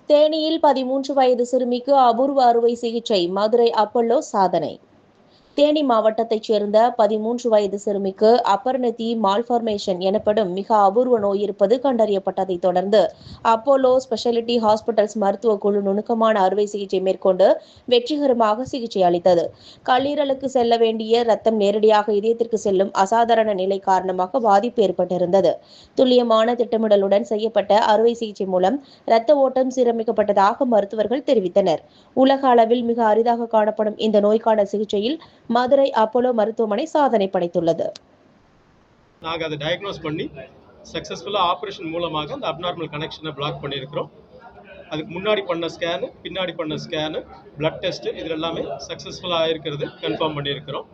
தேனியில் 13 வயது சிறுமிக்கு அபூர்வ அறுவை சிகிச்சை மதுரை அப்பல்லோ சாதனை. தேனி மாவட்டத்தைச் சேர்ந்த 13 வயது சிறுமிக்கு அப்பர்நெத்தி மால்ஃபார்மேஷன் எனப்படும் மிக அபூர்வ நோய் இருப்பது கண்டறியப்பட்டதைத் தொடர்ந்து அப்போலோ ஸ்பெஷாலிட்டி ஹாஸ்பிட்டல்ஸ் மருத்துவ குழு நுணுக்கமான அறுவை சிகிச்சை மேற்கொண்டு வெற்றிகரமாக சிகிச்சை அளித்தது. கல்லீரலுக்கு செல்ல வேண்டிய ரத்தம் நேரடியாக இதயத்திற்கு செல்லும் அசாதாரண நிலை காரணமாக பாதிப்பு ஏற்பட்டிருந்தது. துல்லியமான திட்டமிடலுடன் செய்யப்பட்ட அறுவை சிகிச்சை மூலம் இரத்த ஓட்டம் சீரமைக்கப்பட்டதாக மருத்துவர்கள் தெரிவித்தனர். உலக அளவில் மிக அரிதாக காணப்படும் இந்த நோய்க்கான சிகிச்சையில் மதுரை அப்போலோ மருத்துவமனை சாதனை படைத்துள்ளது. நாங்கள் அதை டயக்னோஸ் பண்ணி சக்ஸஸ்ஃபுல்லாக ஆப்ரேஷன் மூலமாக அந்த அப்நார்மல் கனெக்ஷனை பிளாக் பண்ணியிருக்கிறோம். அதுக்கு முன்னாடி பண்ண ஸ்கேனு, பின்னாடி பண்ண ஸ்கேனு, பிளட் டெஸ்ட்டு இது எல்லாமே சக்ஸஸ்ஃபுல்லாக ஆகிருக்கிறது கன்ஃபார்ம் பண்ணியிருக்கிறோம்.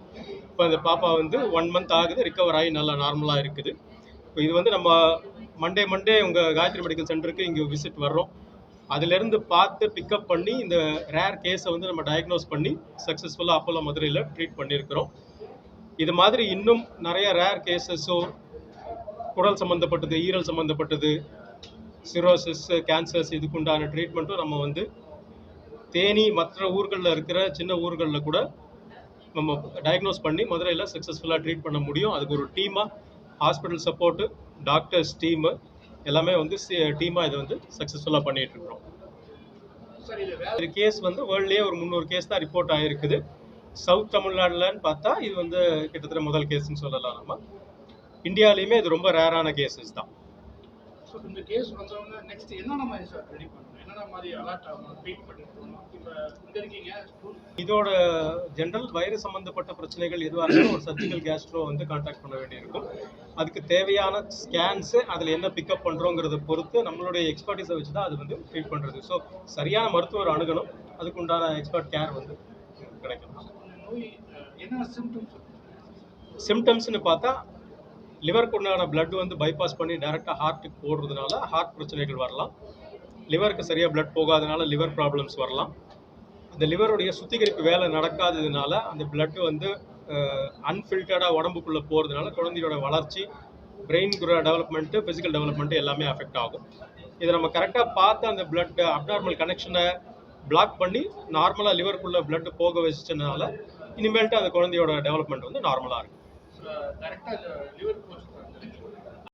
இப்போ அந்த பாப்பா 1 மந்த் ஆகுது, ரிக்கவர் ஆகி நல்லா நார்மலாக இருக்குது. இப்போ இது நம்ம மண்டே உங்கள் காயத்ரி மெடிக்கல் சென்டருக்கு இங்கே விசிட் வர்றோம். அதிலிருந்து பார்த்து பிக்கப் பண்ணி இந்த ரேர் கேஸை நம்ம டயக்னோஸ் பண்ணி சக்ஸஸ்ஃபுல்லாக அப்போலோ மதுரையில் ட்ரீட் பண்ணியிருக்கிறோம். இது மாதிரி இன்னும் நிறைய ரேர் கேசஸோ, குடல் சம்மந்தப்பட்டது, ஈரல் சம்மந்தப்பட்டது, சிரோசிஸ், கேன்சர்ஸ் இதுக்குண்டான ட்ரீட்மெண்ட்டும் நம்ம தேனி மற்ற ஊர்களில் இருக்கிற சின்ன ஊர்களில் கூட நம்ம டயக்னோஸ் பண்ணி மதுரையில் சக்ஸஸ்ஃபுல்லாக ட்ரீட் பண்ண முடியும். அதுக்கு ஒரு டீமாக ஹாஸ்பிட்டல் சப்போர்ட்டு, டாக்டர்ஸ் டீமு எல்லாமே டீமாக இதை சக்ஸஸ்ஃபுல்லாக பண்ணிகிட்டு இருக்கிறோம். இது கேஸ் வேர்ல்ட்லேயே ஒரு 300 கேஸ் தான் ரிப்போர்ட் ஆகிருக்குது. சவுத் தமிழ்நாடுலன்னு பார்த்தா இது கிட்டத்தட்ட முதல் கேஸ்ன்னு சொல்லலாம். நம்ம இந்தியாவிலையுமே இது ரொம்ப ரேரான கேசஸ் தான். இந்த கேஸ் வந்தவங்க நெக்ஸ்ட் என்னென்ன மாதிரி சார் ரெடி பண்ணணும், என்னென்ன மாதிரி அலர்ட் ஆகணும், ட்ரீட் பண்ணிருக்கணும்? இப்போ இங்கே இருக்கீங்க, இதோட ஜென்ரல் வைரஸ் சம்மந்தப்பட்ட பிரச்சனைகள் எதுவாக இருந்தாலும் ஒரு சர்ஜிக்கல் கேஸ்ட்ரோ கான்டாக்ட் பண்ண வேண்டியிருக்கும். அதுக்கு தேவையான ஸ்கேன்ஸு அதில் என்ன பிக்கப் பண்ணுறோங்கிறத பொறுத்து நம்மளுடைய எக்ஸ்பர்ட்டிஸை வச்சு தான் அது ட்ரீட் பண்ணுறது. ஸோ சரியான மருத்துவர் அணுகணும், அதுக்கு உண்டான எக்ஸ்பர்ட் கேர் கிடைக்கணும். நோய் என்ன சிம்டம்ஸ்னு பார்த்தா லிவருக்கு உண்டான பிளட் பைபாஸ் பண்ணி டைரெக்டாக ஹார்ட்டுக்கு போடுறதுனால ஹார்ட் பிரச்சனைகள் வரலாம். லிவருக்கு சரியாக பிளட் போகாதனால லிவர் ப்ராப்ளம்ஸ் வரலாம். அந்த லிவருடைய சுத்திகரிப்பு வேலை நடக்காததுனால அந்த பிளட் அன்ஃபில்டர்டாக உடம்புக்குள்ளே போகிறதுனால குழந்தையோட வளர்ச்சி, பிரெயின் டெவலப்மெண்ட்டு, ஃபிசிக்கல் டெவலப்மெண்ட்டு எல்லாமே அஃபெக்ட் ஆகும். இதை நம்ம கரெக்டாக பார்த்து அந்த பிளட் அப்நார்மல் கனெக்ஷனை பிளாக் பண்ணி நார்மலாக லிவருக்குள்ளே பிளட் போக வச்சதுனால இனிமேல்ட்டு அந்த குழந்தையோட டெவலப்மெண்ட் நார்மலாக இருக்கும். கரெக்டாக லிவர்